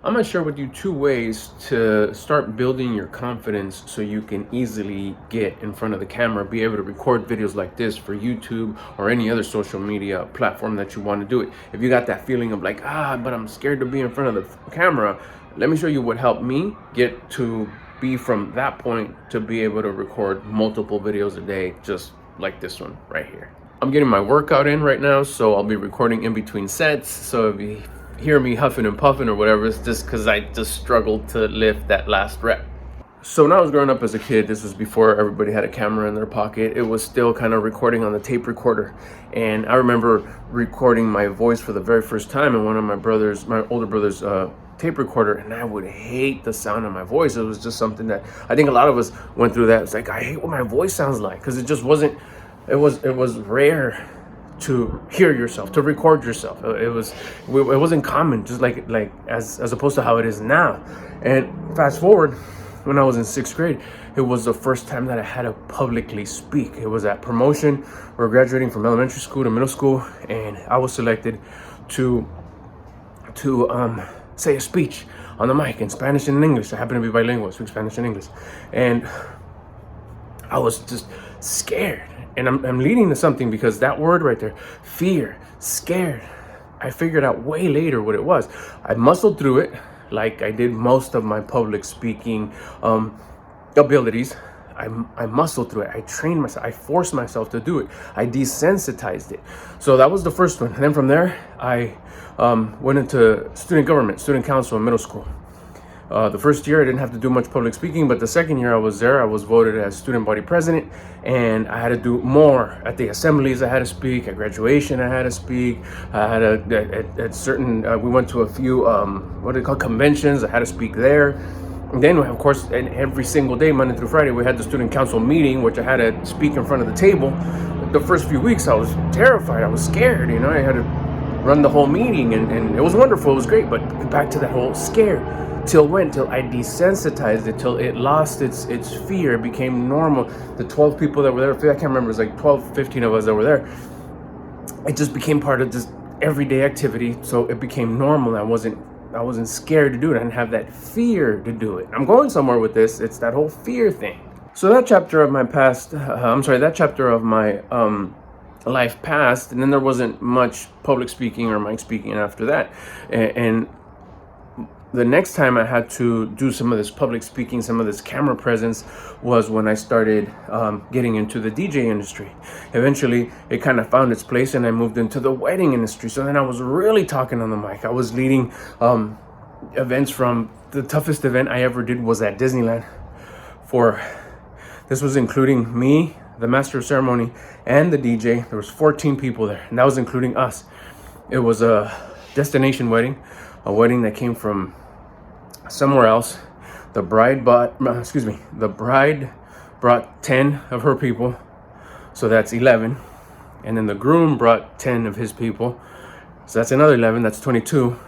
I'm gonna share with you 2 ways to start building your confidence so you can easily get in front of the camera, be able to record videos like this for YouTube or any other social media platform that you want to do it. If you got that feeling of like, but I'm scared to be in front of the camera, let me show you what helped me get to be from that point to be able to record multiple videos a day, just like this one right here. I'm getting my workout in right now, so I'll be recording in between sets. So if you hear me huffing and puffing or whatever, it's just because I just struggled to lift that last rep. So when I was growing up as a kid, this was before everybody had a camera in their pocket. It was still kind of recording on the tape recorder. And I remember recording my voice for the very first time in one of my older brother's tape recorder, and I would hate the sound of my voice. It was just something that I think a lot of us went through. That it's like, I hate what my voice sounds like, because it just wasn't, it was rare to hear yourself, to record yourself. It wasn't common, just like as opposed to how it is now. And fast forward, when I was in 6th grade, it was the first time that I had to publicly speak. It was at promotion. We're graduating from elementary school to middle school, and I was selected to say a speech on the mic in Spanish and in English. I happen to be bilingual, speak Spanish and English, and I was just scared. And I'm leading to something, because that word right there, fear, scared, I figured out way later what it was. I muscled through it like I did most of my public speaking abilities. I muscled through it. I trained myself. I forced myself to do it. I desensitized it. So that was the first one. And then from there, I went into student government, student council in middle school. The first year I didn't have to do much public speaking, but the second year I was there, I was voted as student body president, and I had to do more. At the assemblies I had to speak, at graduation I had to speak, I had at certain, we went to a few, conventions, I had to speak there. And then, of course, and every single day, Monday through Friday, we had the student council meeting, which I had to speak in front of the table. The first few weeks I was terrified, I was scared, I had to run the whole meeting, and it was wonderful, it was great, but back to that whole scare. Till I desensitized it, till it lost its fear, it became normal. The 12 people that were there, I can't remember, it was like 12, 15 of us that were there. It just became part of just everyday activity, so it became normal. I wasn't scared to do it. I didn't have that fear to do it. I'm going somewhere with this. It's that whole fear thing. So that chapter of my life passed, and then there wasn't much public speaking or mic speaking after that. And the next time I had to do some of this public speaking, some of this camera presence, was when I started getting into the DJ industry. Eventually, it kind of found its place, and I moved into the wedding industry. So then I was really talking on the mic. I was leading events. From the toughest event I ever did was at Disneyland. This was including me, the master of ceremony, and the DJ. There was 14 people there, and that was including us. It was a destination wedding, a wedding that came from somewhere else. The bride brought 10 of her people, so that's 11, and then the groom brought 10 of his people, so that's another 11, that's 22,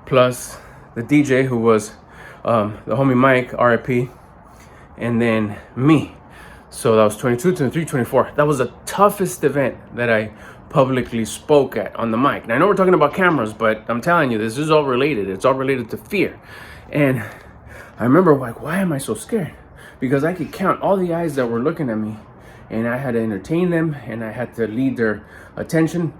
plus the DJ, who was the homie Mike, RIP, and then me. So that was 22, 23, 24. That was the toughest event that I publicly spoke at on the mic. Now, I know we're talking about cameras, but I'm telling you, this is all related. It's all related to fear. And I remember, like, why am I so scared? Because I could count all the eyes that were looking at me, and I had to entertain them, and I had to lead their attention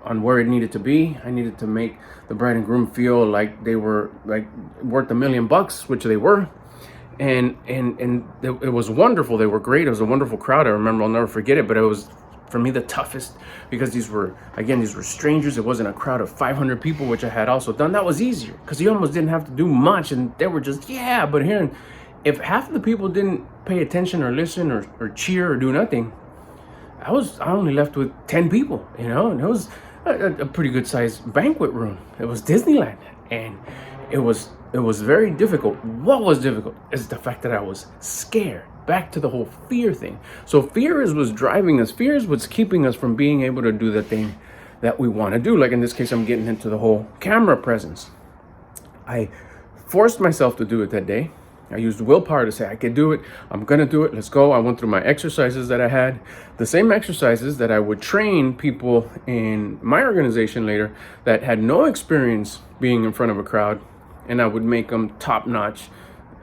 on where it needed to be. I needed to make the bride and groom feel like they were like worth $1 million, which they were. And it was wonderful. They were great. It was a wonderful crowd. I remember, I'll never forget it, but it was, for me, the toughest, because these were strangers. It wasn't a crowd of 500 people, which I had also done. That was easier, because you almost didn't have to do much, and they were just, yeah. But here, if half of the people didn't pay attention or listen or cheer or do nothing, I only left with 10 people, and it was a pretty good sized banquet room. It was Disneyland, and it was very difficult. What was difficult is the fact that I was scared. Back to the whole fear thing. So fear is what's driving us. Fear is what's keeping us from being able to do the thing that we want to do. Like in this case, I'm getting into the whole camera presence. I forced myself to do it that day. I used willpower to say, I can do it. I'm going to do it. Let's go. I went through my exercises that I had. The same exercises that I would train people in my organization later that had no experience being in front of a crowd and I would make them top-notch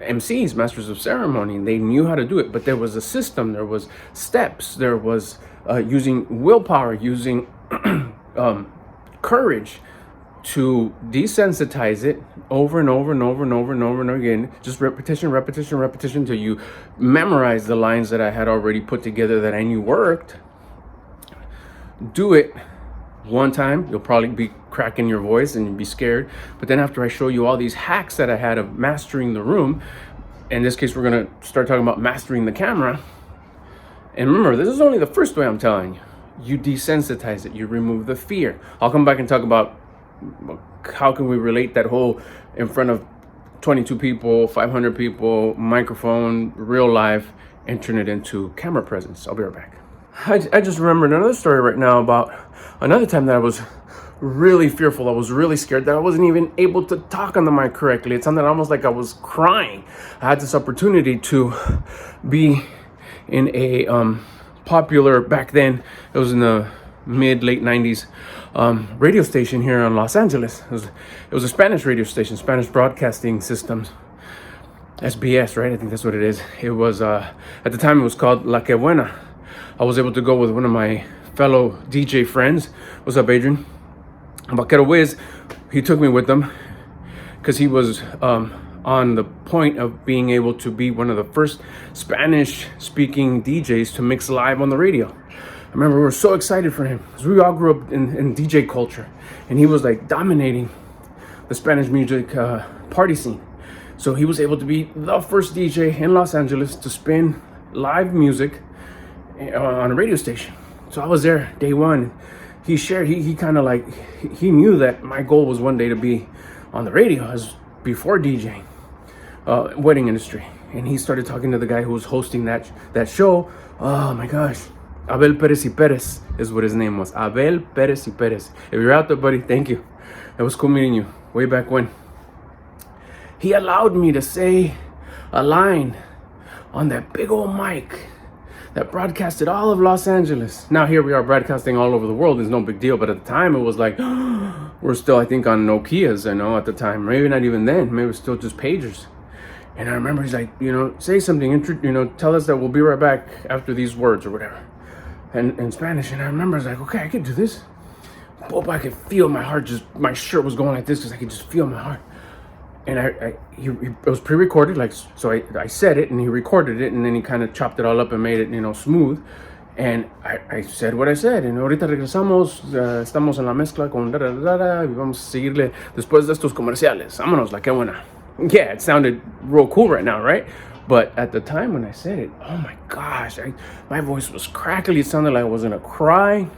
MCs, masters of ceremony. They knew how to do it, but there was a system, there was steps, there was using willpower, using courage to desensitize it over and over and over and over and over and over again. Just repetition till you memorize the lines that I had already put together that I knew worked. Do it one time, you'll probably be cracking your voice and you'll be scared. But then after I show you all these hacks that I had of mastering the room, in this case, we're gonna start talking about mastering the camera. And remember, this is only the first way I'm telling you. You desensitize it, you remove the fear. I'll come back and talk about how can we relate that whole in front of 22 people, 500 people, microphone, real life, and turn it into camera presence. I'll be right back. I just remembered another story right now about another time that I was really fearful. I was really scared that I wasn't even able to talk on the mic correctly. It sounded almost like I was crying. I had this opportunity to be in a popular, back then, it was in the late 90s, radio station here in Los Angeles. It was a Spanish radio station, Spanish Broadcasting Systems. SBS, right? I think that's what it is. It was, at the time it was called La Que Buena. I was able to go with one of my fellow DJ friends. What's up, Adrian? Vaquero Wiz. He took me with them because he was on the point of being able to be one of the first Spanish-speaking DJs to mix live on the radio. I remember we were so excited for him because we all grew up in DJ culture, and he was like dominating the Spanish music party scene. So he was able to be the first DJ in Los Angeles to spin live music on a radio station. So I was there day one. He shared, he kind of like, he knew that my goal was one day to be on the radio as before DJing, wedding industry. And he started talking to the guy who was hosting that show. Oh my gosh. Abel Perez y Perez is what his name was. Abel Perez y Perez. If you're out there, buddy, thank you. It was cool meeting you way back when. He allowed me to say a line on that big old mic that broadcasted all of Los Angeles. Now here we are broadcasting all over the world. It's no big deal. But at the time it was like, we're still, I think, on Nokias, at the time. Maybe not even then. Maybe it was still just pagers. And I remember he's like, say something, tell us that we'll be right back after these words or whatever. And in Spanish. And I remember I was like, okay, I can do this. But I could feel my heart my shirt was going like this because I could just feel my heart. And it was pre-recorded, so I said it and he recorded it, and then he kind of chopped it all up and made it, smooth. And I said what I said. And ahorita regresamos, estamos en la mezcla con y vamos a seguirle después de estos comerciales. Vámonos, la que buena. Yeah, it sounded real cool right now, right? But at the time when I said it, oh my gosh, my voice was crackly. It sounded like I was gonna cry.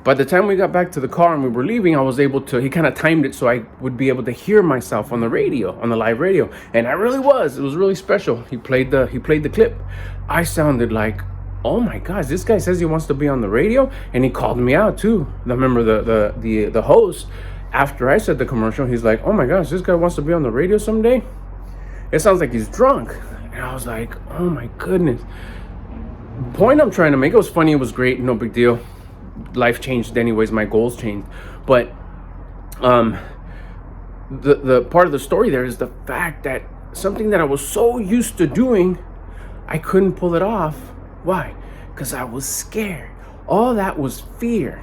By the time we got back to the car and we were leaving, I was able to, he kind of timed it so I would be able to hear myself on the radio, on the live radio. And I really was. It was really special. He played the clip. I sounded like, oh my gosh, this guy says he wants to be on the radio. And he called me out too. I remember the host, after I said the commercial, he's like, oh my gosh, this guy wants to be on the radio someday. It sounds like he's drunk. And I was like, oh my goodness. The point I'm trying to make, it was funny, it was great, no big deal. Life changed anyways, my goals changed. But the part of the story there is the fact that something that I was so used to doing, I couldn't pull it off. Why? Because I was scared. All that was fear.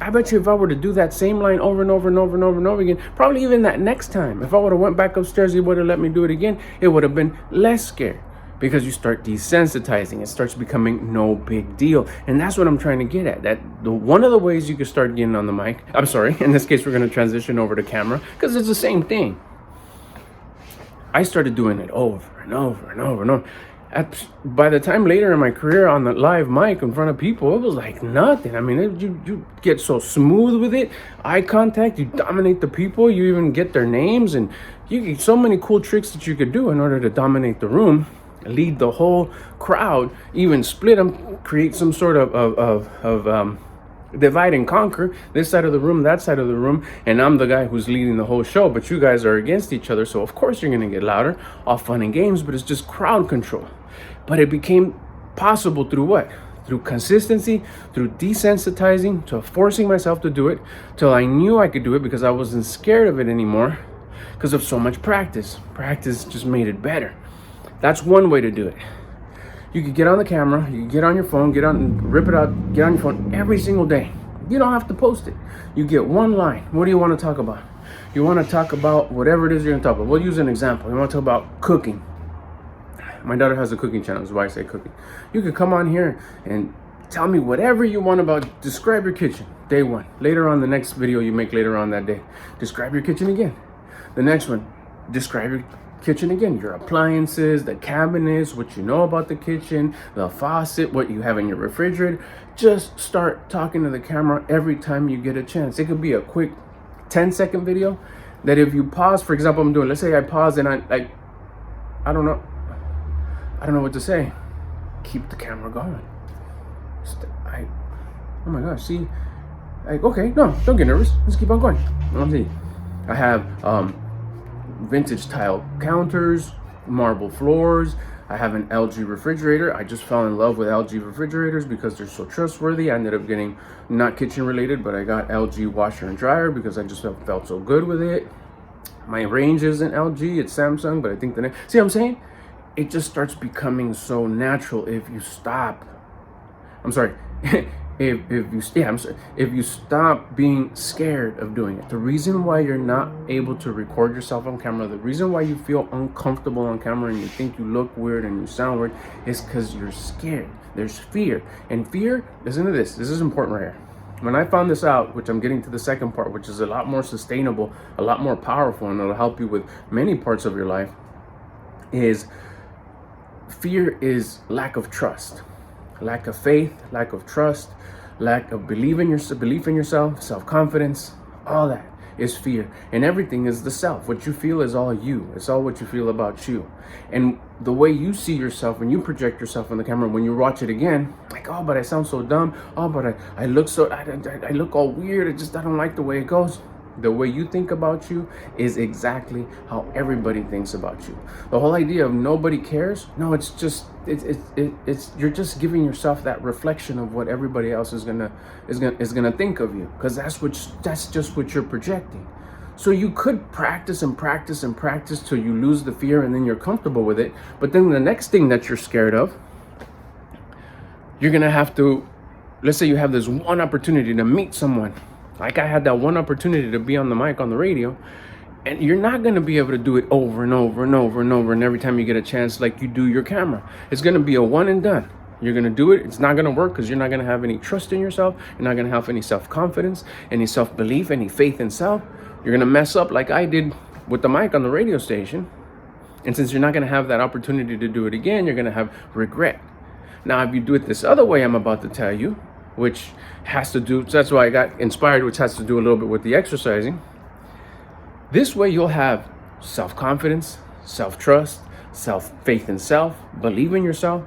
I bet you if I were to do that same line over and over and over and over and over again, probably even that next time, if I would have went back upstairs, he would have let me do it again, it would have been less scared. Because you start desensitizing, it starts becoming no big deal. And that's what I'm trying to get at. One of the ways you can start getting on the mic, I'm sorry, in this case we're going to transition over to camera, because it's the same thing. I started doing it over and over and over and over. By the time later in my career on the live mic in front of people, it was like nothing. I mean, you get so smooth with it. Eye contact, you dominate the people, you even get their names, and you get so many cool tricks that you could do in order to dominate the room. Lead the whole crowd, even split them, create some sort of divide and conquer, this side of the room, that side of the room, and I'm the guy who's leading the whole show, but you guys are against each other, so of course you're going to get louder, all fun and games, but it's just crowd control. But it became possible through what? Through consistency, through desensitizing, to forcing myself to do it, till I knew I could do it because I wasn't scared of it anymore. because of so much practice. Practice just made it better. That's one way to do it. You could get on the camera, you could get on your phone, rip it out, get on your phone every single day. You don't have to post it. You get one line. What do you want to talk about? You want to talk about whatever it is you're going to talk about. We'll use an example. You want to talk about cooking. My daughter has a cooking channel, that's why I say cooking. You could come on here and tell me whatever you want about, describe your kitchen, day one. Later on, the next video you make later on that day, describe your kitchen again. The next one, describe your kitchen again, your appliances, the cabinets, what you know about the kitchen, the faucet, what you have in your refrigerator. Just start talking to the camera every time you get a chance. It could be a quick 10-second video that if you pause, for example, let's say I pause and I don't know what to say. Keep the camera going. Oh my gosh, see, okay, no, don't get nervous. Let's keep on going. Let's see. I have vintage tile counters, marble floors. I have an LG refrigerator. I just fell in love with LG refrigerators because they're so trustworthy. I ended up getting, not kitchen related, but I got LG washer and dryer because I just felt so good with it. My range isn't LG, it's Samsung, but I think see what I'm saying? It just starts becoming so natural if you stop. I'm sorry. If you stop being scared of doing it. The reason why you're not able to record yourself on camera, the reason why you feel uncomfortable on camera and you think you look weird and you sound weird is because you're scared. There's fear. And fear, listen to this is important right here. When I found this out, which I'm getting to the second part, which is a lot more sustainable, a lot more powerful, and it'll help you with many parts of your life, is fear is lack of trust. Lack of faith, lack of trust, lack of belief in yourself, self-confidence, all that is fear. And everything is the self. What you feel is all you. It's all what you feel about you. And the way you see yourself when you project yourself on the camera, when you watch it again, like, oh, but I sound so dumb. Oh, but I look so, I look all weird. I don't like the way it goes. The way you think about you is exactly how everybody thinks about you. The whole idea of nobody cares, no, it's you're just giving yourself that reflection of what everybody else is gonna think of you, because that's just what you're projecting. So you could practice and practice and practice till you lose the fear and then you're comfortable with it. But then the next thing that you're scared of, you're gonna have to, let's say you have this one opportunity to meet someone. Like I had that one opportunity to be on the mic on the radio, and you're not going to be able to do it over and over and over and over and every time you get a chance like you do your camera. It's going to be a one and done. You're going to do it. It's not going to work because you're not going to have any trust in yourself. You're not going to have any self-confidence, any self-belief, any faith in self. You're going to mess up like I did with the mic on the radio station. And since you're not going to have that opportunity to do it again, you're going to have regret. Now, if you do it this other way I'm about to tell you, which has to do, so that's why I got inspired, which has to do a little bit with the exercising. This way you'll have self-confidence, self-trust, faith in self, believe in yourself,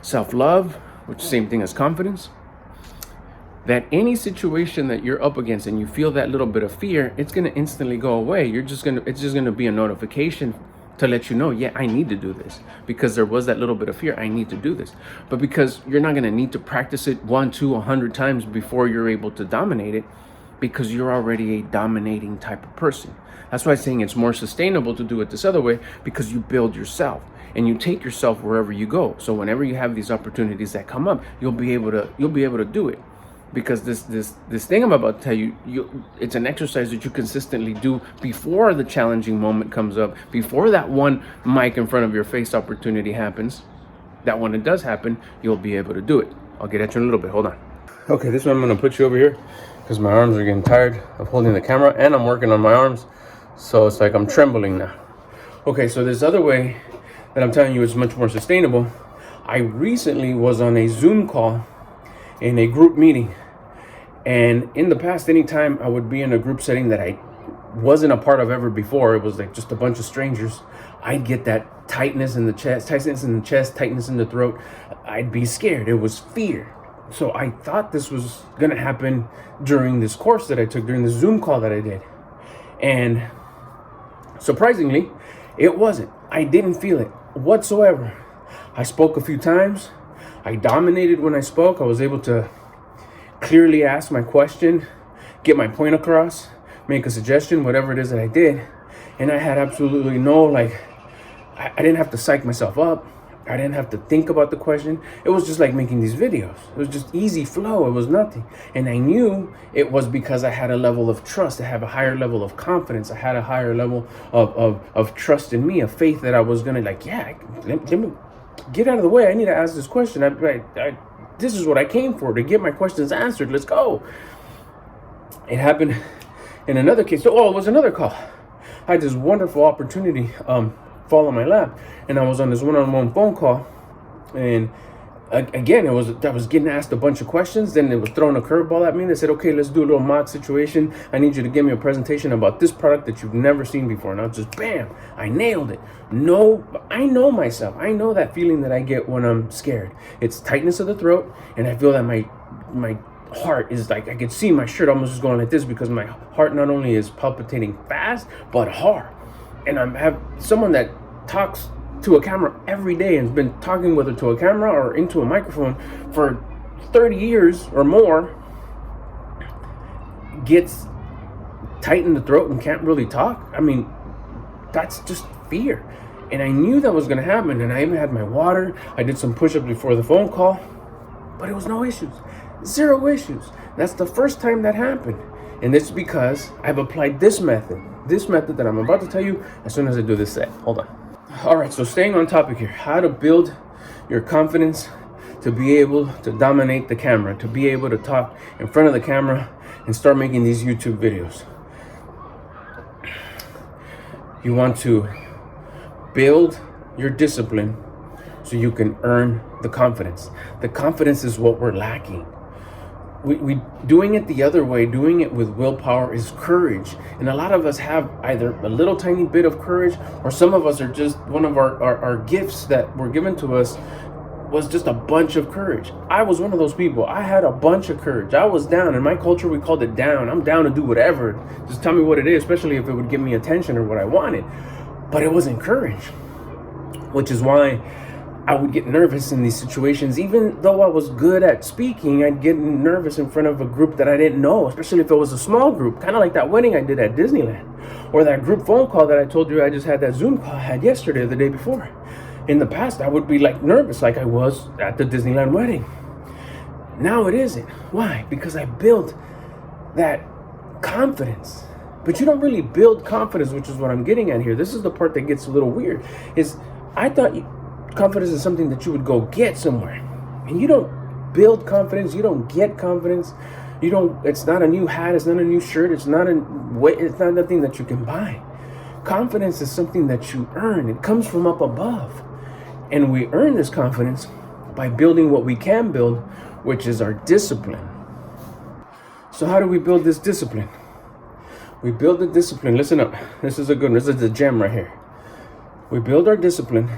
self-love, which is the same thing as confidence. That any situation that you're up against and you feel that little bit of fear, it's going to instantly go away. It's just going to be a notification to let you know, yeah, I need to do this because there was that little bit of fear. I need to do this. But because you're not going to need to practice it 1, 2, 100 times before you're able to dominate it, because you're already a dominating type of person. That's why I'm saying it's more sustainable to do it this other way, because you build yourself and you take yourself wherever you go. So whenever you have these opportunities that come up, you'll be able to do it. Because this thing I'm about to tell you, it's an exercise that you consistently do before the challenging moment comes up, before that one mic in front of your face opportunity happens. That when it does happen, you'll be able to do it. I'll get at you in a little bit. Hold on. Okay, this one I'm going to put you over here because my arms are getting tired of holding the camera and I'm working on my arms. So it's like I'm trembling now. Okay, so this other way that I'm telling you is much more sustainable. I recently was on a Zoom call in a group meeting. And in the past, anytime I would be in a group setting that I wasn't a part of ever before, it was like just a bunch of strangers, I'd get that tightness in the chest, tightness in the throat. I'd be scared. It was fear. So I thought this was going to happen during this course that I took, during the Zoom call that I did. And surprisingly, it wasn't. I didn't feel it whatsoever. I spoke a few times. I dominated when I spoke. I was able to clearly ask my question, get my point across, make a suggestion, whatever it is that I did. And I had absolutely no, like, I didn't have to psych myself up. I didn't have to think about the question. It was just like making these videos. It was just easy flow. It was nothing. And I knew it was because I had a level of trust. I have a higher level of confidence. I had a higher level of trust in me, of faith that I was going to, like, yeah, let me get out of the way. I need to ask this question. This is what I came for, to get my questions answered. Let's go. It happened in another case. Oh, it was another call. I had this wonderful opportunity fall on my lap, and I was on this one-on-one phone call, and again, I was getting asked a bunch of questions. Then it was throwing a curveball at me. They said, okay, let's do a little mock situation. I need you to give me a presentation about this product that you've never seen before. And I was just, bam, I nailed it. No, I know myself. I know that feeling that I get when I'm scared. It's tightness of the throat, and I feel that my heart is like, I could see my shirt almost just going like this, because my heart not only is palpitating fast, but hard. And I have someone that talks to a camera every day and has been talking, whether to a camera or into a microphone, for 30 years or more, gets tight in the throat and can't really talk. I mean, that's just fear. And I knew that was going to happen. And I even had my water. I did some push-ups before the phone call, but it was no issues. Zero issues. That's the first time that happened. And it's because I've applied this method that I'm about to tell you as soon as I do this set. Hold on. All right, so staying on topic here, how to build your confidence to be able to dominate the camera, to be able to talk in front of the camera and start making these YouTube videos. You want to build your discipline so you can earn the confidence. The confidence is what we're lacking. We doing it the other way, doing it with willpower, is courage. And a lot of us have either a little tiny bit of courage, or some of us are just, one of our gifts that were given to us was just a bunch of courage. I was one of those people. I had a bunch of courage. I was down. In my culture, we called it down. I'm down to do whatever. Just tell me what it is, especially if it would give me attention or what I wanted. But it wasn't courage, which is why I would get nervous in these situations. Even though I was good at speaking, I'd get nervous in front of a group that I didn't know, especially if it was a small group, kind of like that wedding I did at Disneyland, or that group phone call that I told you I just had, that Zoom call I had yesterday or the day before. In the past, I would be like nervous like I was at the Disneyland wedding. Now it isn't. Why? Because I built that confidence. But you don't really build confidence, which is what I'm getting at here. This is the part that gets a little weird, is I thought confidence is something that you would go get somewhere. And you don't build confidence. You don't get confidence. It's not a new hat. It's not a new shirt. It's not nothing that you can buy. Confidence is something that you earn. It comes from up above. And we earn this confidence by building what we can build, which is our discipline. So how do we build this discipline? We build the discipline. Listen up. This is a good one. This is the gem right here. We build our discipline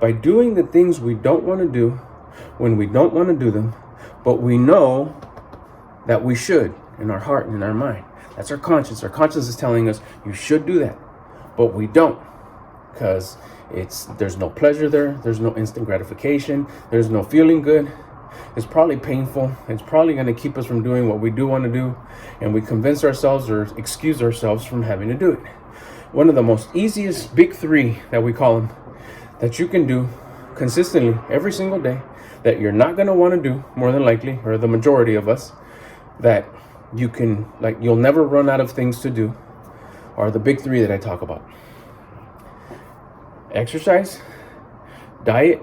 by doing the things we don't want to do when we don't want to do them, but we know that we should in our heart and in our mind. That's our conscience. Our conscience is telling us you should do that, but we don't, because there's no pleasure there. There's no instant gratification. There's no feeling good. It's probably painful. It's probably going to keep us from doing what we do want to do, and we convince ourselves or excuse ourselves from having to do it. One of the most easiest big three that we call them, that you can do consistently every single day, that you're not going to want to do, more than likely, or the majority of us, that you'll never run out of things to do, are the big three that I talk about. Exercise, diet,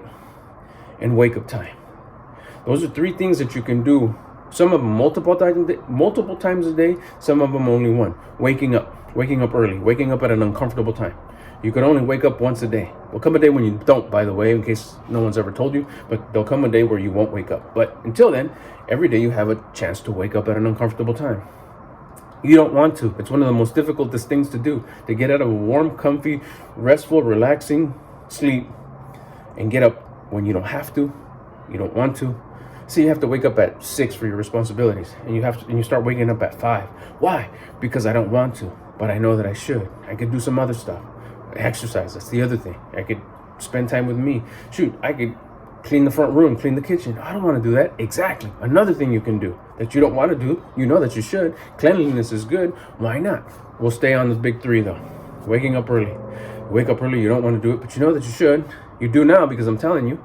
and wake up time. Those are three things that you can do. Some of them multiple times a day, some of them only one. Waking up early, waking up at an uncomfortable time. You can only wake up once a day. There'll come a day when you don't, by the way, in case no one's ever told you, but there'll come a day where you won't wake up. But until then, every day you have a chance to wake up at an uncomfortable time. You don't want to. It's one of the most difficult things to do, to get out of a warm, comfy, restful, relaxing sleep and get up when you don't have to, you don't want to. So you have to wake up at 6 for your responsibilities, and you start waking up at 5. Why? Because I don't want to, but I know that I should. I could do some other stuff. Exercise, that's the other thing. I could spend time with me. Shoot, I could Clean the front room, clean the kitchen. I don't want to do that. Exactly. Another thing you can do that you don't want to do, you know that you should. Cleanliness is good. Why not? We'll stay on the big three though. Waking up early. You wake up early, you don't want to do it, but you know that you should. You do now because I'm telling you.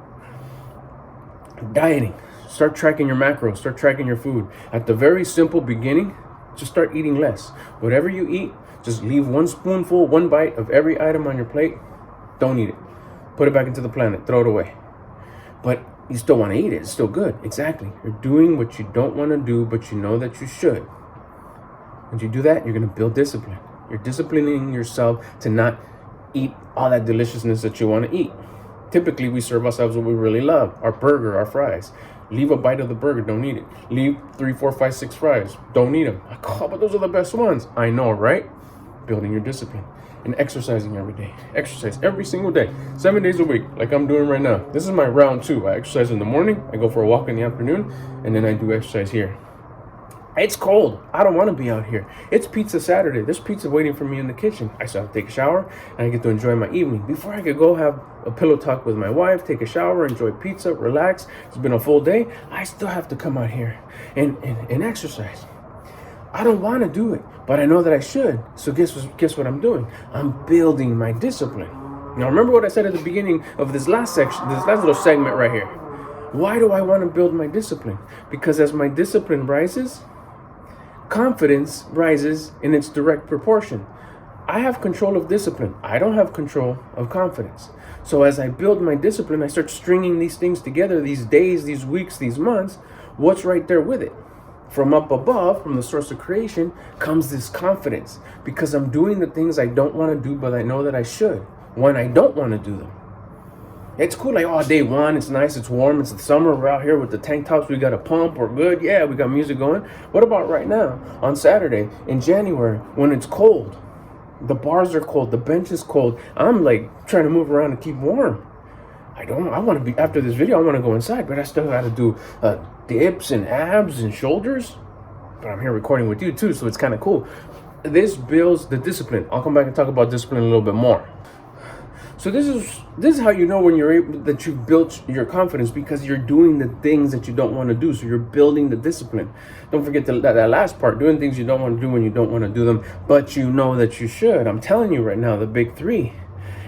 Dieting. Start tracking your macros. Start tracking your food. At the very simple beginning, just start eating less. Whatever you eat, just leave one spoonful, one bite of every item on your plate. Don't eat it. Put it back into the planet. Throw it away. But you still want to eat it. It's still good. Exactly. You're doing what you don't want to do, but you know that you should. When you do that, you're going to build discipline. You're disciplining yourself to not eat all that deliciousness that you want to eat. Typically, we serve ourselves what we really love. Our burger, our fries. Leave a bite of the burger. Don't eat it. Leave 3, 4, 5, 6 fries. Don't eat them. Like, oh, but those are the best ones. I know, right? Building your discipline. And exercising every day. Exercise every single day, 7 days a week, like I'm doing right now. This is my round 2. I exercise in the morning, I go for a walk in the afternoon, and then I do exercise here. It's cold. I don't want to be out here. It's pizza Saturday. There's pizza waiting for me in the kitchen. I still have to take a shower, and I get to enjoy my evening. Before I could go have a pillow talk with my wife, take a shower, enjoy pizza, relax. It's been a full day. I still have to come out here and exercise. I don't want to do it, but I know that I should. So guess what I'm doing? I'm building my discipline. Now remember what I said at the beginning of this last section, this last little segment right here. Why do I want to build my discipline? Because as my discipline rises, confidence rises in its direct proportion. I have control of discipline. I don't have control of confidence. So as I build my discipline, I start stringing these things together, these days, these weeks, these months. What's right there with it? From up above, from the source of creation, comes this confidence because I'm doing the things I don't want to do, but I know that I should when I don't want to do them. It's cool, like, oh, day one, it's nice, it's warm, it's the summer, we're out here with the tank tops, we got a pump, we're good, yeah, we got music going. What about right now, on Saturday, in January, when it's cold? The bars are cold, the bench is cold. I'm like trying to move around and keep warm. I want to be, after this video, I want to go inside, but I still got to do dips and abs and shoulders. But I'm here recording with you too, so it's kind of cool. This builds the discipline. I'll come back and talk about discipline a little bit more. So this is how you know when you're able, that you've built your confidence, because you're doing the things that you don't want to do. So you're building the discipline. Don't forget that last part, doing things you don't want to do when you don't want to do them, but you know that you should. I'm telling you right now, the big three.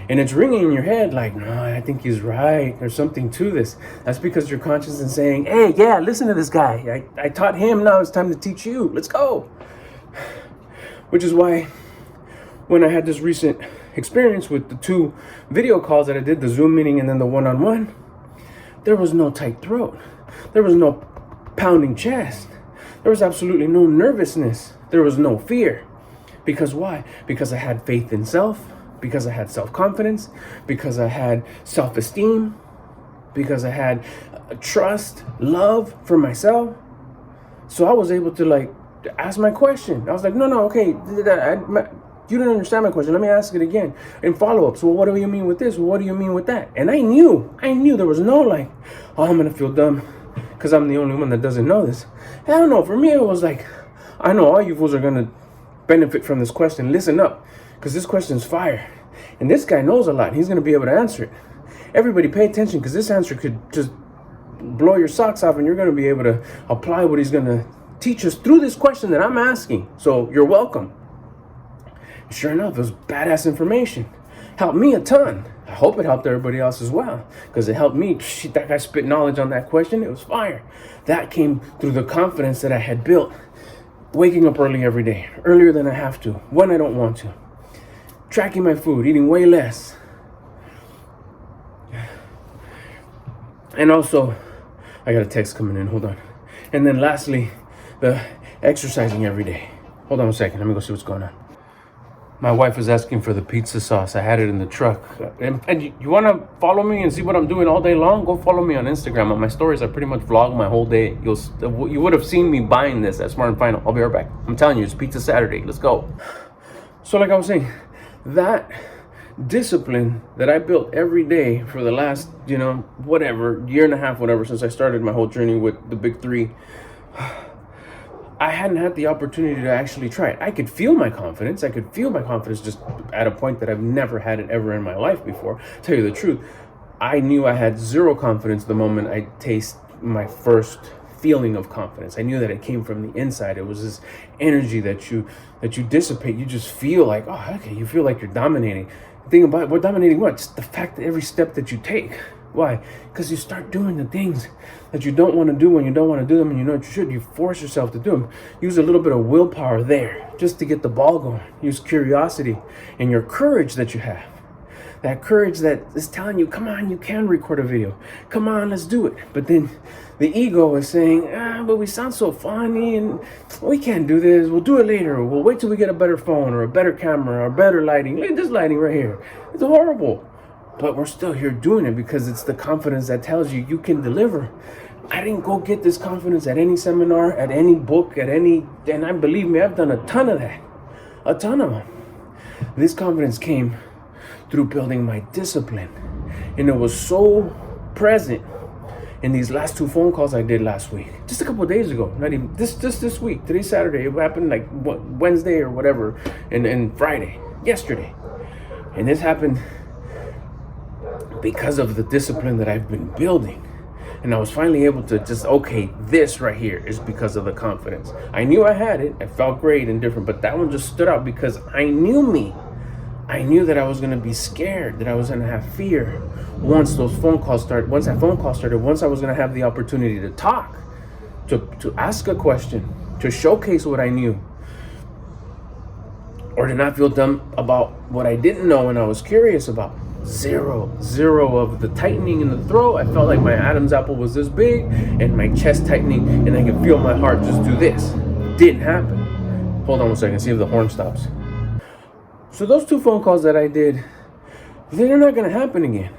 And it's ringing in your head like, no, I think he's right. There's something to this. That's because your conscience is saying, hey, yeah, listen to this guy. I taught him. Now it's time to teach you. Let's go. Which is why when I had this recent experience with the 2 video calls that I did, the Zoom meeting and then the one-on-one, there was no tight throat. There was no pounding chest. There was absolutely no nervousness. There was no fear. Because why? Because I had faith in self. Because I had self-confidence, because I had self-esteem, because I had trust, love for myself. So I was able to ask my question. I was like, no, okay, you didn't understand my question. Let me ask it again and follow up. So what do you mean with this? What do you mean with that? And I knew there was no oh, I'm going to feel dumb because I'm the only one that doesn't know this. I don't know. For me, it was like, I know all you fools are going to benefit from this question. Listen up. Because this question's fire. And this guy knows a lot. He's going to be able to answer it. Everybody pay attention, because this answer could just blow your socks off, and you're going to be able to apply what he's going to teach us through this question that I'm asking. So you're welcome. Sure enough, it was badass information. Helped me a ton. I hope it helped everybody else as well, because it helped me. Shit, that guy spit knowledge on that question. It was fire. That came through the confidence that I had built. Waking up early every day. Earlier than I have to. When I don't want to. Tracking my food, eating way less. And also, I got a text coming in, hold on. And then lastly, the exercising every day. Hold on a second, let me go see what's going on. My wife was asking for the pizza sauce. I had it in the truck. And you want to follow me and see what I'm doing all day long? Go follow me on Instagram. On my stories, I pretty much vlog my whole day. You would have seen me buying this at Smart and Final. I'll be right back. I'm telling you, it's Pizza Saturday. Let's go. So like I was saying, that discipline that I built every day for the last, whatever, year and a half, whatever, since I started my whole journey with the big three, I hadn't had the opportunity to actually try it. I could feel my confidence. Just at a point that I've never had it ever in my life before. Tell you the truth, I knew I had zero confidence the moment I taste my first feeling of confidence. I knew that it came from the inside. It was this energy that you dissipate. You just feel like, oh, okay, you feel like you're dominating. The thing about it, what dominating what? It's the fact that every step that you take. Why? Because you start doing the things that you don't want to do when you don't want to do them and you know what you should. You force yourself to do them. Use a little bit of willpower there just to get the ball going. Use curiosity and your courage that you have. That courage that is telling you, come on, you can record a video. Come on, let's do it. But then the ego is saying, but we sound so funny and we can't do this. We'll do it later. We'll wait till we get a better phone or a better camera or better lighting. Look at this lighting right here. It's horrible. But we're still here doing it because it's the confidence that tells you you can deliver. I didn't go get this confidence at any seminar, at any book, and I believe me, I've done a ton of that. A ton of them. This confidence came through building my discipline. And it was so present in these last 2 phone calls I did last week. Just a couple of days ago. Not even this week. Today's Saturday. It happened like Wednesday or whatever. And Friday. Yesterday. And this happened because of the discipline that I've been building. And I was finally able to just, okay, this right here is because of the confidence. I knew I had it. I felt great and different. But that one just stood out because I knew me. I knew that I was going to be scared, that I was going to have fear once those phone calls started. Once that phone call started, once I was going to have the opportunity to talk, to ask a question, to showcase what I knew, or to not feel dumb about what I didn't know and I was curious about. Zero of the tightening in the throat. I felt like my Adam's apple was this big and my chest tightening and I could feel my heart just do this. Didn't happen. Hold on 1 second, see if the horn stops. So those 2 phone calls that I did, they're not going to happen again.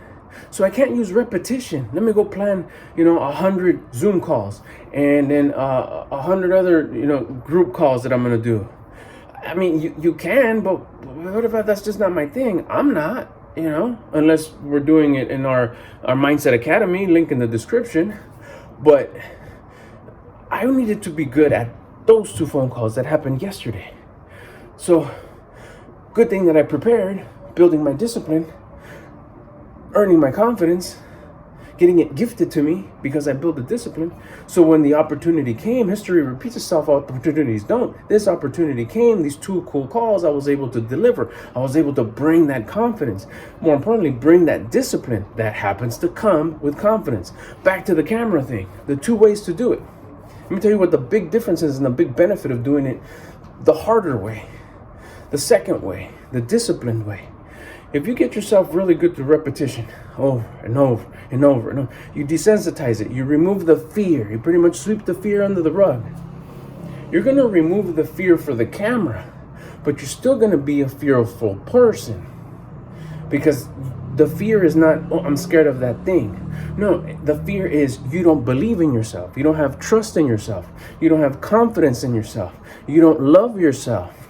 So I can't use repetition. Let me go plan, 100 Zoom calls and then 100 other, group calls that I'm going to do. I mean, you can, but what if that's just not my thing? I'm not, unless we're doing it in our Mindset Academy, link in the description. But I needed to be good at those 2 phone calls that happened yesterday. So good thing that I prepared, building my discipline, earning my confidence, getting it gifted to me because I built the discipline. So when the opportunity came, history repeats itself, opportunities don't. This opportunity came, these 2 cool calls, I was able to deliver. I was able to bring that confidence. More importantly, bring that discipline that happens to come with confidence. Back to the camera thing, the 2 ways to do it. Let me tell you what the big difference is and the big benefit of doing it the harder way. The second way, the disciplined way. If you get yourself really good to repetition over and over and over and over, you desensitize it. You remove the fear. You pretty much sweep the fear under the rug. You're going to remove the fear for the camera, but you're still going to be a fearful person because the fear is not, oh, I'm scared of that thing. No, the fear is you don't believe in yourself. You don't have trust in yourself. You don't have confidence in yourself. You don't love yourself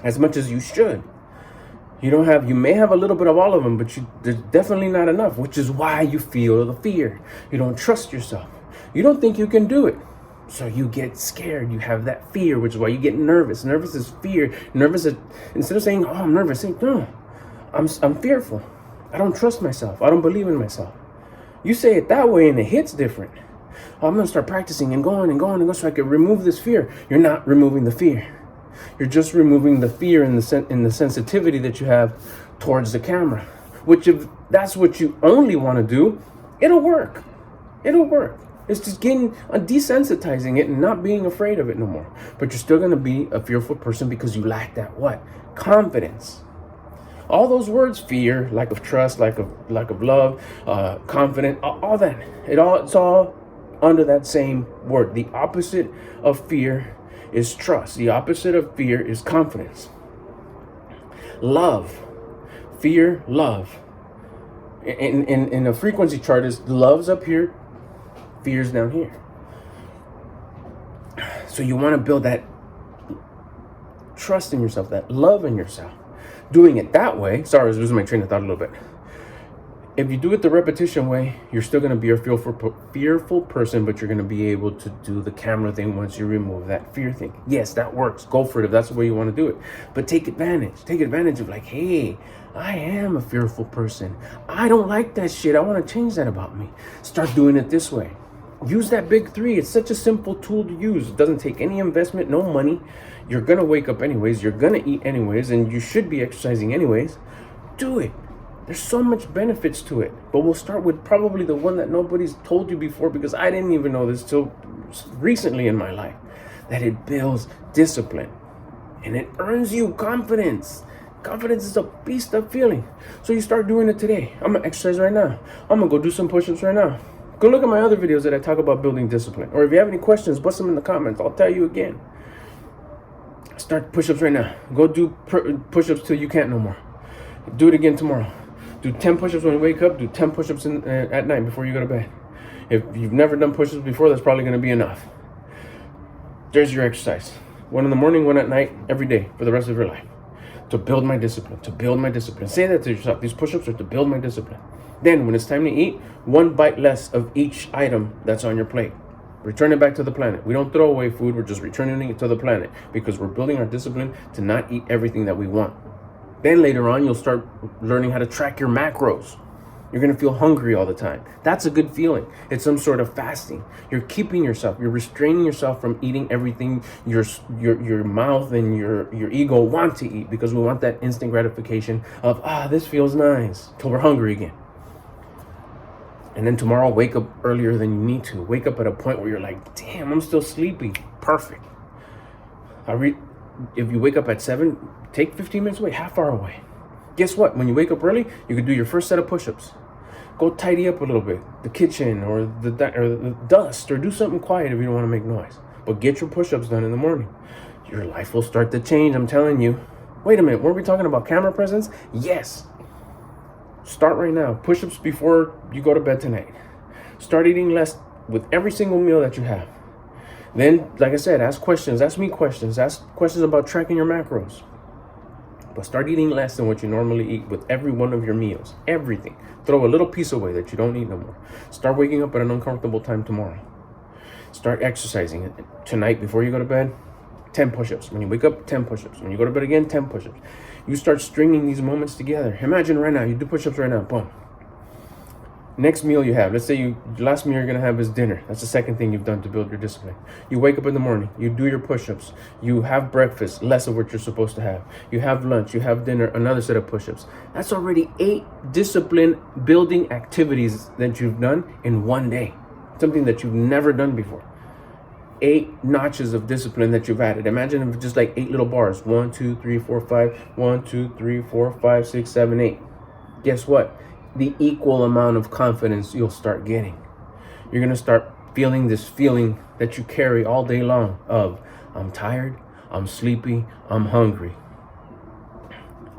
as much as you should. You may have a little bit of all of them, but there's definitely not enough, which is why you feel the fear. You don't trust yourself. You don't think you can do it. So you get scared. You have that fear, which is why you get nervous. Nervous is fear. Nervous is, instead of saying, oh, I'm nervous, say, no, I'm fearful. I don't trust myself. I don't believe in myself. You say it that way and it hits different. Oh, I'm going to start practicing and going and going and going so I can remove this fear. You're not removing the fear. You're just removing the fear and the sensitivity that you have towards the camera. Which, if that's what you only want to do, it'll work. It'll work. It's just desensitizing it and not being afraid of it no more. But you're still going to be a fearful person because you lack that what? Confidence. All those words, fear, lack of trust, lack of love, confident, all that. It's all under that same word. The opposite of fear is trust. The opposite of fear is confidence. Love. Fear, love. In a frequency chart, is love's up here, fear's down here. So you want to build that trust in yourself, that love in yourself. Doing it that way, sorry, I was losing my train of thought a little bit. If you do it the repetition way, you're still going to be a fearful person, but you're going to be able to do the camera thing once you remove that fear thing. Yes, that works. Go for it if that's the way you want to do it. But take advantage. Take advantage of like, hey, I am a fearful person. I don't like that shit. I want to change that about me. Start doing it this way. Use that big three. It's such a simple tool to use. It doesn't take any investment, no money. You're going to wake up anyways. You're going to eat anyways, and you should be exercising anyways. Do it. There's so much benefits to it, but we'll start with probably the one that nobody's told you before, because I didn't even know this till recently in my life, that it builds discipline and it earns you confidence. Confidence is a beast of feeling. So you start doing it today. I'm gonna exercise right now. I'm gonna go do some push-ups right now. Go look at my other videos that I talk about building discipline. Or if you have any questions, bust them in the comments. I'll tell you again. Start push-ups right now. Go do push-ups till you can't no more. Do it again tomorrow. Do 10 push-ups when you wake up. Do 10 push-ups at night before you go to bed. If you've never done push-ups before, that's probably going to be enough. There's your exercise. One in the morning, one at night, every day for the rest of your life. To build my discipline. To build my discipline. Say that to yourself. These push-ups are to build my discipline. Then, when it's time to eat, one bite less of each item that's on your plate. Return it back to the planet. We don't throw away food. We're just returning it to the planet because we're building our discipline to not eat everything that we want. Then later on, you'll start learning how to track your macros. You're going to feel hungry all the time. That's a good feeling. It's some sort of fasting. You're keeping yourself, you're restraining yourself from eating everything your mouth and your ego want to eat, because we want that instant gratification of, this feels nice, till we're hungry again. And then tomorrow, wake up earlier than you need to. Wake up at a point where you're like, damn, I'm still sleepy. Perfect. If you wake up at 7, take 15 minutes away, half hour away. Guess what? When you wake up early, you can do your first set of push-ups. Go tidy up a little bit, the kitchen or the dust, or do something quiet if you don't want to make noise. But get your push-ups done in the morning. Your life will start to change, I'm telling you. Wait a minute, weren't we talking about camera presence? Yes. Start right now. Push-ups before you go to bed tonight. Start eating less with every single meal that you have. Then, like I said, ask questions. Ask me questions. Ask questions about tracking your macros. But start eating less than what you normally eat with every one of your meals. Everything. Throw a little piece away that you don't eat no more. Start waking up at an uncomfortable time tomorrow. Start exercising tonight before you go to bed. 10 push-ups. When you wake up, 10 push-ups. When you go to bed again, 10 push-ups. You start stringing these moments together. Imagine right now, you do push-ups right now. Boom. Next meal you have, let's say your last meal you're going to have is dinner. That's the second thing you've done to build your discipline. You wake up in the morning, you do your push-ups, you have breakfast, less of what you're supposed to have. You have lunch, you have dinner, another set of push-ups. That's already 8 discipline building activities that you've done in one day. Something that you've never done before. 8 notches of discipline that you've added. Imagine if it's just like 8 little bars. 1, 2, 3, 4, 5. 1, 2, 3, 4, 5, 6, 7, 8. Guess what? The equal amount of confidence you'll start getting. You're going to start feeling this feeling that you carry all day long of, I'm tired, I'm sleepy, I'm hungry.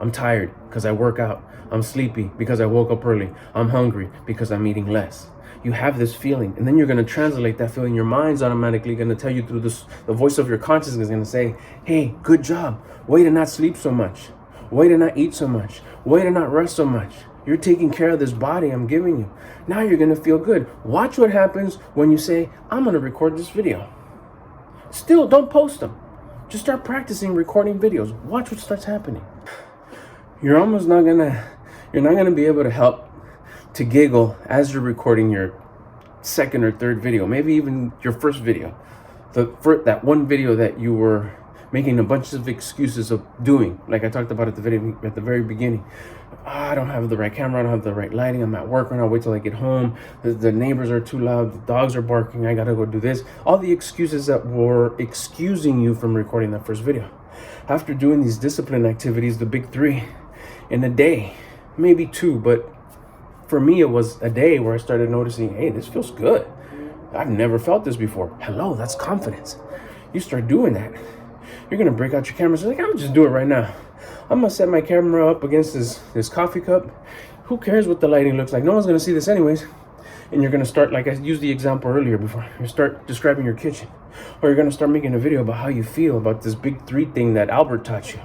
I'm tired because I work out. I'm sleepy because I woke up early. I'm hungry because I'm eating less. You have this feeling, and then you're going to translate that feeling. Your mind's automatically going to tell you through this, the voice of your consciousness is going to say, hey, good job. Way to not sleep so much. Way to not eat so much. Way to not rest so much. You're taking care of this body I'm giving you. Now you're going to feel good. Watch what happens when you say, I'm going to record this video. Still, don't post them. Just start practicing recording videos. Watch what starts happening. You're not going to be able to help to giggle as you're recording your second or third video, maybe even your first video. That one video that you were making a bunch of excuses of doing, like I talked about at the very beginning. I don't have the right camera, I don't have the right lighting, I'm at work right now, wait till I get home, the neighbors are too loud, the dogs are barking, I gotta go do this. All the excuses that were excusing you from recording that first video. After doing these discipline activities, the big 3, in a day, maybe 2, but for me it was a day where I started noticing, hey, this feels good. I've never felt this before. Hello, that's confidence. You start doing that, you're gonna break out your camera. So like, I'm just do it right now. I'm gonna set my camera up against this coffee cup. Who cares what the lighting looks like? No one's gonna see this anyways. And you're gonna start, like I used the example earlier before, you start describing your kitchen. Or you're gonna start making a video about how you feel about this big 3 thing that Albert taught you.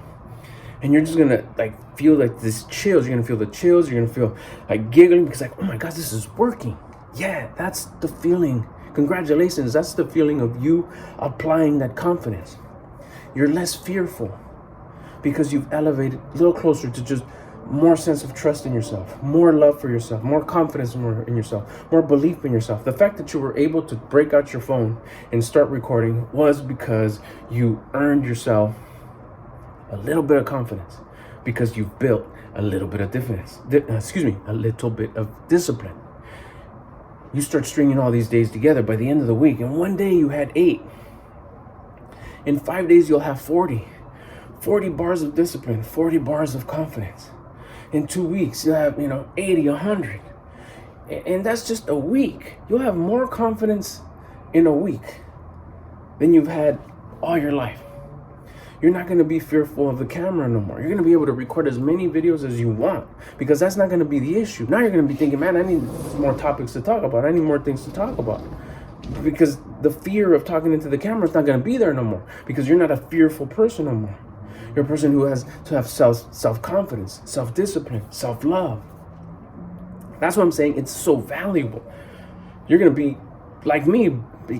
And you're just gonna like feel like this chills. You're gonna feel the chills. You're gonna feel like giggling because like, oh my God, this is working. Yeah, that's the feeling. Congratulations. That's the feeling of you applying that confidence. You're less fearful because you've elevated a little closer to just more sense of trust in yourself, more love for yourself, more confidence in yourself, more belief in yourself. The fact that you were able to break out your phone and start recording was because you earned yourself a little bit of confidence, because you've built a little bit of a little bit of discipline. You start stringing all these days together by the end of the week, and one day you had 8. In 5 days, you'll have 40 bars of discipline, 40 bars of confidence. In 2 weeks, you'll have, 80, 100. And that's just a week. You'll have more confidence in a week than you've had all your life. You're not going to be fearful of the camera no more. You're going to be able to record as many videos as you want, because that's not going to be the issue. Now you're going to be thinking, man, I need more topics to talk about. I need more things to talk about. Because the fear of talking into the camera is not going to be there no more, because you're not a fearful person no more. You're a person who has to have self-confidence, self-discipline, self-love. That's what I'm saying. It's so valuable. You're going to be like me.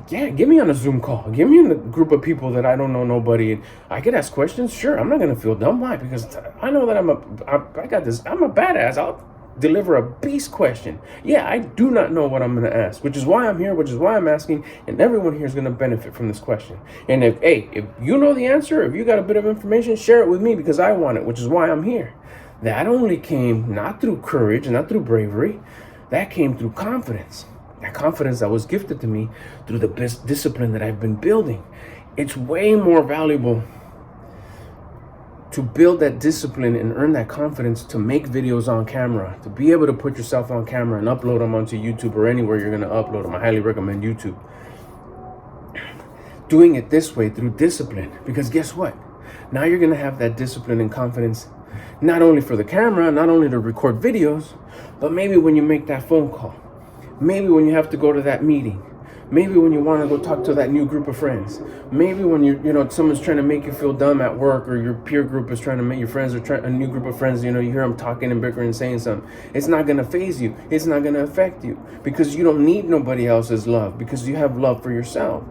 Yeah, get me on a Zoom call. Get me in a group of people that I don't know nobody. And I could ask questions. Sure, I'm not going to feel dumb. Why? Because I know that I'm a badass. I'll deliver a beast question. Yeah, I do not know what I'm going to ask, which is why I'm here, which is why I'm asking, and everyone here is going to benefit from this question. And if you know the answer, if you got a bit of information, share it with me, because I want it, which is why I'm here. That only came not through courage, not through bravery. That came through confidence. That confidence that was gifted to me through the best discipline that I've been building. It's way more valuable to build that discipline and earn that confidence to make videos on camera, to be able to put yourself on camera and upload them onto YouTube or anywhere you're going to upload them. I highly recommend YouTube. Doing it this way through discipline, because guess what? Now you're going to have that discipline and confidence, not only for the camera, not only to record videos, but maybe when you make that phone call, maybe when you have to go to that meeting, maybe when you want to go talk to that new group of friends, maybe when someone's trying to make you feel dumb at work, or your peer group is trying to make your friends, or a new group of friends, you hear them talking and bickering and saying something. It's not going to faze you. It's not going to affect you, because you don't need nobody else's love, because you have love for yourself.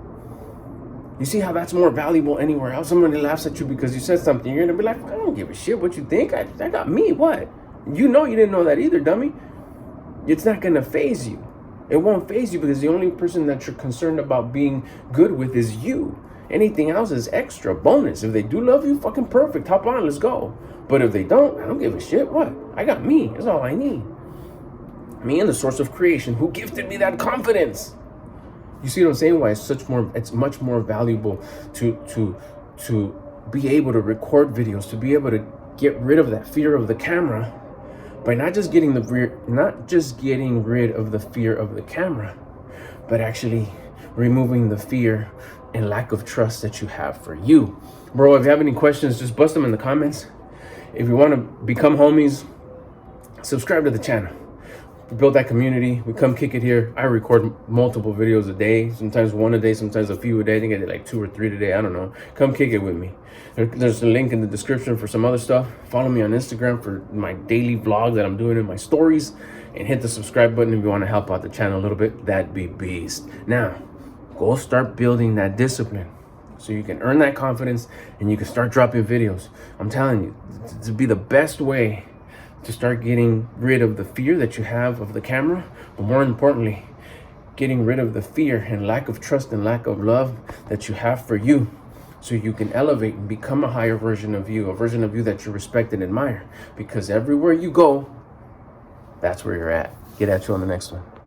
You see how that's more valuable anywhere else? Somebody laughs at you because you said something. You're going to be like, I don't give a shit what you think. I got me. What? You didn't know that either, dummy. It's not going to faze you. It won't faze you, because the only person that you're concerned about being good with is you. Anything else is extra, bonus. If they do love you, fucking perfect. Hop on, let's go. But if they don't, I don't give a shit. What? I got me. That's all I need. Me and the source of creation who gifted me that confidence. You see what I'm saying? Why it's much more valuable to be able to record videos, to be able to get rid of that fear of the camera, by not just getting rid of the fear of the camera, but actually removing the fear and lack of trust that you have for you. Bro, if you have any questions, just bust them in the comments. If you want to become homies, subscribe to the channel. We build that community. We come kick it here. I record multiple videos a day, sometimes one a day, sometimes a few a day. I think I did like 2 or 3 today. I don't know. Come kick it with me. There's a link in the description for some other stuff. Follow me on Instagram for my daily vlog that I'm doing in my stories, and hit the subscribe button if you want to help out the channel a little bit. That'd be beast. Now, go start building that discipline so you can earn that confidence and you can start dropping videos. I'm telling you, to be the best way to start getting rid of the fear that you have of the camera, but more importantly, getting rid of the fear and lack of trust and lack of love that you have for you, so you can elevate and become a higher version of you, a version of you that you respect and admire. Because everywhere you go, that's where you're at. Get at you on the next one.